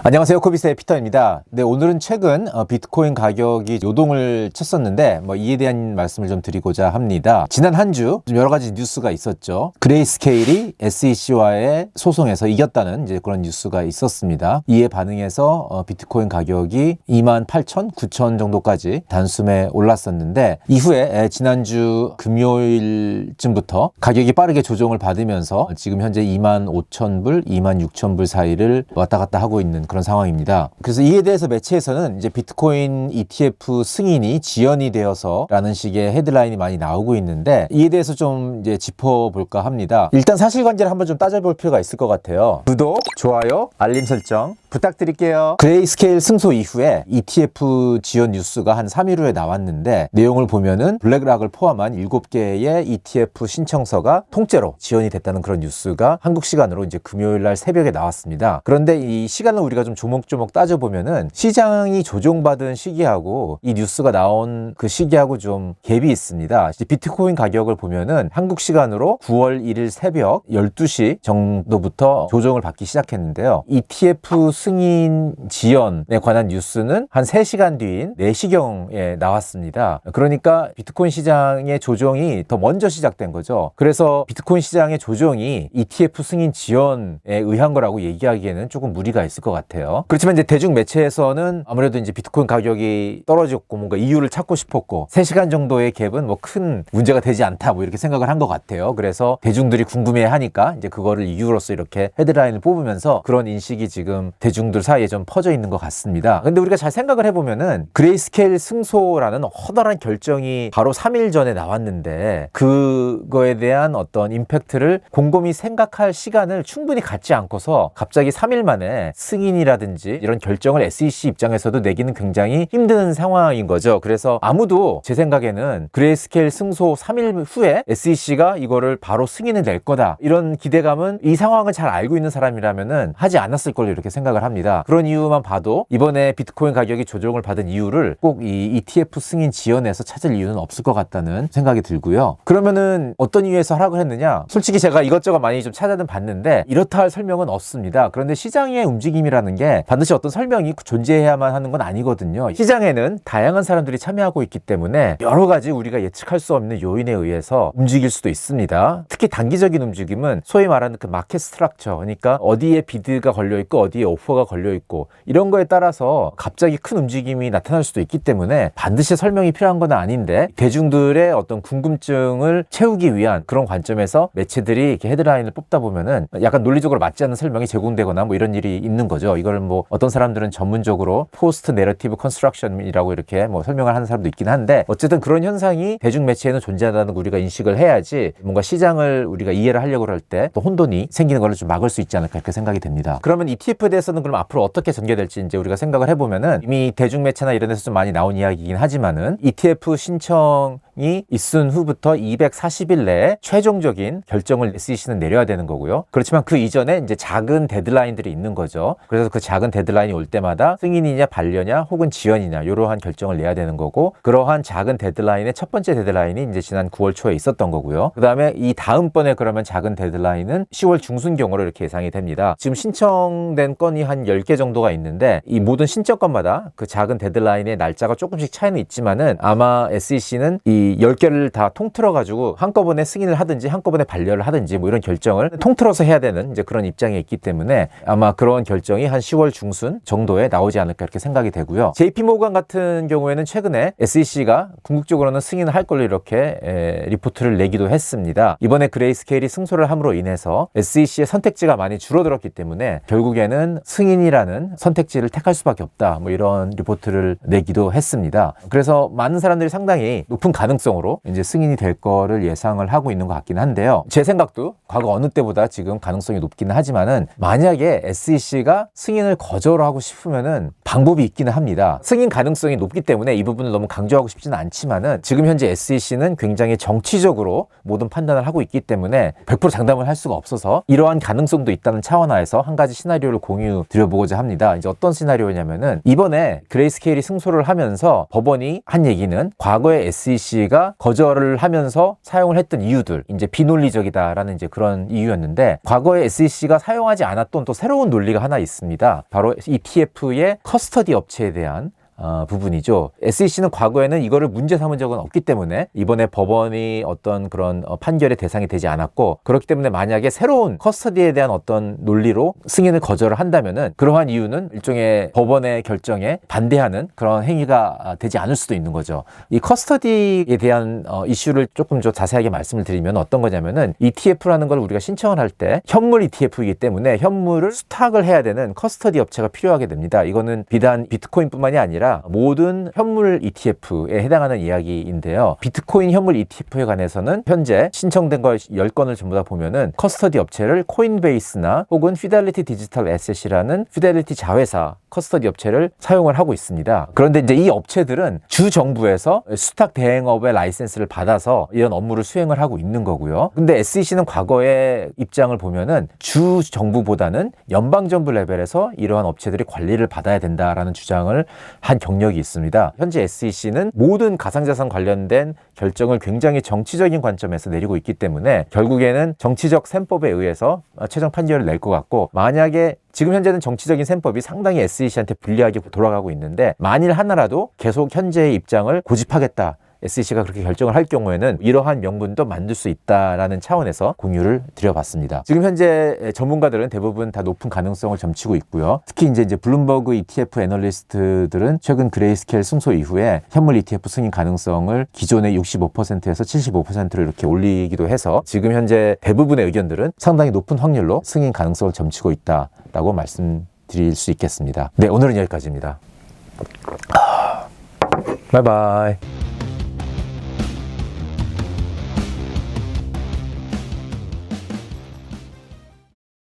안녕하세요, 코비스의 피터입니다. 네, 오늘은 최근 비트코인 가격이 요동을 쳤었는데 이에 대한 말씀을 좀 드리고자 합니다. 지난 한 주 여러 가지 뉴스가 있었죠. 그레이스케일이 SEC와의 소송에서 이겼다는 이제 그런 뉴스가 있었습니다. 이에 반응해서 비트코인 가격이 28,000, 9,000 정도까지 단숨에 올랐었는데, 이후에 지난주 금요일쯤부터 가격이 빠르게 조정을 받으면서 지금 현재 25,000불, 26,000불 사이를 왔다 갔다 하고 있는 그런 상황입니다. 그래서 이에 대해서 매체에서는 이제 비트코인 ETF 승인이 지연이 되어서 라는 식의 헤드라인이 많이 나오고 있는데, 이에 대해서 좀 이제 짚어볼까 합니다. 일단 사실관계를 한번 좀 따져볼 필요가 있을 것 같아요. 구독, 좋아요, 알림 설정 부탁드릴게요. 그레이스케일 승소 이후에 ETF 지연 뉴스가 한 3일 후에 나왔는데, 내용을 보면은 블랙락을 포함한 7개의 ETF 신청서가 통째로 지연이 됐다는 그런 뉴스가 한국 시간으로 이제 금요일 날 새벽에 나왔습니다. 그런데 이 시간을 우리가 좀 조목조목 따져보면은 시장이 조정받은 시기하고 이 뉴스가 나온 그 시기하고 좀 갭이 있습니다. 비트코인 가격을 보면은 한국 시간으로 9월 1일 새벽 12시 정도부터 조정을 받기 시작했는데요. ETF 승인 지연에 관한 뉴스는 한 3시간 뒤인 4시경에 나왔습니다. 그러니까 비트코인 시장의 조정이 더 먼저 시작된 거죠. 그래서 비트코인 시장의 조정이 ETF 승인 지연에 의한 거라고 얘기하기에는 조금 무리가 있을 것 같아요. 그렇지만 이제 대중 매체에서는 아무래도 이제 비트코인 가격이 떨어졌고 뭔가 이유를 찾고 싶었고 3시간 정도의 갭은 뭐 큰 문제가 되지 않다 이렇게 생각을 한 것 같아요. 그래서 대중들이 궁금해 하니까 이제 그거를 이유로서 이렇게 헤드라인을 뽑으면서 그런 인식이 지금 대중들 사이에 좀 퍼져 있는 것 같습니다. 근데 우리가 잘 생각을 해보면은 그레이스케일 승소라는 허다란 결정이 바로 3일 전에 나왔는데, 그거에 대한 어떤 임팩트를 곰곰이 생각할 시간을 충분히 갖지 않고서 갑자기 3일 만에 승인이라든지 이런 결정을 SEC 입장에서도 내기는 굉장히 힘든 상황인 거죠. 그래서 아무도 제 생각에는 그레이스케일 승소 3일 후에 SEC가 이거를 바로 승인을 낼 거다, 이런 기대감은 이 상황을 잘 알고 있는 사람이라면은 하지 않았을 걸로 이렇게 생각을 합니다. 그런 이유만 봐도 이번에 비트코인 가격이 조정을 받은 이유를 꼭 이 ETF 승인 지연에서 찾을 이유는 없을 것 같다는 생각이 들고요. 그러면은 어떤 이유에서 하락을 했느냐? 솔직히 제가 이것저것 많이 좀 찾아는 봤는데 이렇다 할 설명은 없습니다. 그런데 시장의 움직임이라는 게 반드시 어떤 설명이 존재해야만 하는 건 아니거든요. 시장에는 다양한 사람들이 참여하고 있기 때문에 여러 가지 우리가 예측할 수 없는 요인에 의해서 움직일 수도 있습니다. 특히 단기적인 움직임은 소위 말하는 그 마켓 스트럭처, 그러니까 어디에 비드가 걸려 있고 어디에 오퍼가 걸려 있고 이런 거에 따라서 갑자기 큰 움직임이 나타날 수도 있기 때문에 반드시 설명이 필요한 건 아닌데, 대중들의 어떤 궁금증을 채우기 위한 그런 관점에서 매체들이 이렇게 헤드라인을 뽑다 보면은 약간 논리적으로 맞지 않는 설명이 제공되거나 이런 일이 있는 거죠. 이걸 어떤 사람들은 전문적으로 포스트 내러티브 컨스트럭션이라고 이렇게 설명을 하는 사람도 있긴 한데, 어쨌든 그런 현상이 대중 매체에는 존재한다는 거 우리가 인식을 해야지 뭔가 시장을 우리가 이해를 하려고 할 때 또 혼돈이 생기는 걸 좀 막을 수 있지 않을까 이렇게 생각이 됩니다. 그러면 ETF에 대해서는 그럼 앞으로 어떻게 전개될지 이제 우리가 생각을 해보면은, 이미 대중 매체나 이런 데서 좀 많이 나온 이야기이긴 하지만은 ETF 신청이 있은 후부터 240일 내에 최종적인 결정을 SEC는 내려야 되는 거고요. 그렇지만 그 이전에 이제 작은 데드라인들이 있는 거죠. 그래서 그 작은 데드라인이 올 때마다 승인이냐 반려냐 혹은 지연이냐 이러한 결정을 내야 되는 거고, 그러한 작은 데드라인의 첫 번째 데드라인이 이제 지난 9월 초에 있었던 거고요. 그 다음에 이 다음번에 그러면 작은 데드라인은 10월 중순경으로 이렇게 예상이 됩니다. 지금 신청된 건이 한 10개 정도가 있는데, 이 모든 신청건마다 그 작은 데드라인의 날짜가 조금씩 차이는 있지만은 아마 SEC는 이 10개를 다 통틀어 가지고 한꺼번에 승인을 하든지 한꺼번에 반려를 하든지 이런 결정을 통틀어서 해야 되는 이제 그런 입장에 있기 때문에 아마 그런 결정이 한 10월 중순 정도에 나오지 않을까 이렇게 생각이 되고요. JP모건 같은 경우에는 최근에 SEC가 궁극적으로는 승인을 할 걸로 이렇게 리포트를 내기도 했습니다. 이번에 그레이스케일이 승소를 함으로 인해서 SEC의 선택지가 많이 줄어들었기 때문에 결국에는 승인이라는 선택지를 택할 수밖에 없다, 이런 리포트를 내기도 했습니다. 그래서 많은 사람들이 상당히 높은 가능성으로 이제 승인이 될 거를 예상을 하고 있는 것 같긴 한데요. 제 생각도 과거 어느 때보다 지금 가능성이 높기는 하지만은, 만약에 SEC가 승인을 거절하고 싶으면은 방법이 있기는 합니다. 승인 가능성이 높기 때문에 이 부분을 너무 강조하고 싶지는 않지만은, 지금 현재 SEC는 굉장히 정치적으로 모든 판단을 하고 있기 때문에 100% 장담을 할 수가 없어서 이러한 가능성도 있다는 차원하에서 한 가지 시나리오를 공유 드려보고자 합니다. 이제 어떤 시나리오냐면은, 이번에 그레이스케일이 승소를 하면서 법원이 한 얘기는 과거에 SEC SEC가 거절을 하면서 사용을 했던 이유들, 이제 비논리적이다라는 이제 그런 이유였는데, 과거에 SEC가 사용하지 않았던 또 새로운 논리가 하나 있습니다. 바로 ETF의 커스터디 업체에 대한 부분이죠. SEC는 과거에는 이거를 문제 삼은 적은 없기 때문에 이번에 법원이 어떤 그런 판결의 대상이 되지 않았고, 그렇기 때문에 만약에 새로운 커스터디에 대한 어떤 논리로 승인을 거절을 한다면은 그러한 이유는 일종의 법원의 결정에 반대하는 그런 행위가 되지 않을 수도 있는 거죠. 이 커스터디에 대한 이슈를 조금 더 자세하게 말씀을 드리면 어떤 거냐면은, ETF라는 걸 우리가 신청을 할 때 현물 ETF이기 때문에 현물을 수탁을 해야 되는 커스터디 업체가 필요하게 됩니다. 이거는 비단 비트코인뿐만이 아니라 모든 현물 ETF에 해당하는 이야기인데요. 비트코인 현물 ETF에 관해서는 현재 신청된 거 10건을 전부 다 보면은 커스터디 업체를 코인베이스나 혹은 피델리티 디지털 에셋이라는 피델리티 자회사 커스터디 업체를 사용을 하고 있습니다. 그런데 이제 이 업체들은 주 정부에서 수탁 대행업의 라이센스를 받아서 이런 업무를 수행을 하고 있는 거고요. 근데 SEC는 과거의 입장을 보면은 주 정부보다는 연방 정부 레벨에서 이러한 업체들이 관리를 받아야 된다라는 주장을 한 경력이 있습니다. 현재 SEC는 모든 가상자산 관련된 결정을 굉장히 정치적인 관점에서 내리고 있기 때문에 결국에는 정치적 셈법에 의해서 최종 판결을 낼 것 같고, 만약에 지금 현재는 정치적인 셈법이 상당히 SEC한테 불리하게 돌아가고 있는데, 만일 하나라도 계속 현재의 입장을 고집하겠다, SEC가 그렇게 결정을 할 경우에는 이러한 명분도 만들 수 있다라는 차원에서 공유를 드려봤습니다. 지금 현재 전문가들은 대부분 다 높은 가능성을 점치고 있고요. 특히 이제 블룸버그 ETF 애널리스트들은 최근 그레이스케일 승소 이후에 현물 ETF 승인 가능성을 기존의 65%에서 75%로 이렇게 올리기도 해서 지금 현재 대부분의 의견들은 상당히 높은 확률로 승인 가능성을 점치고 있다라고 말씀드릴 수 있겠습니다. 네, 오늘은 여기까지입니다. 바이바이.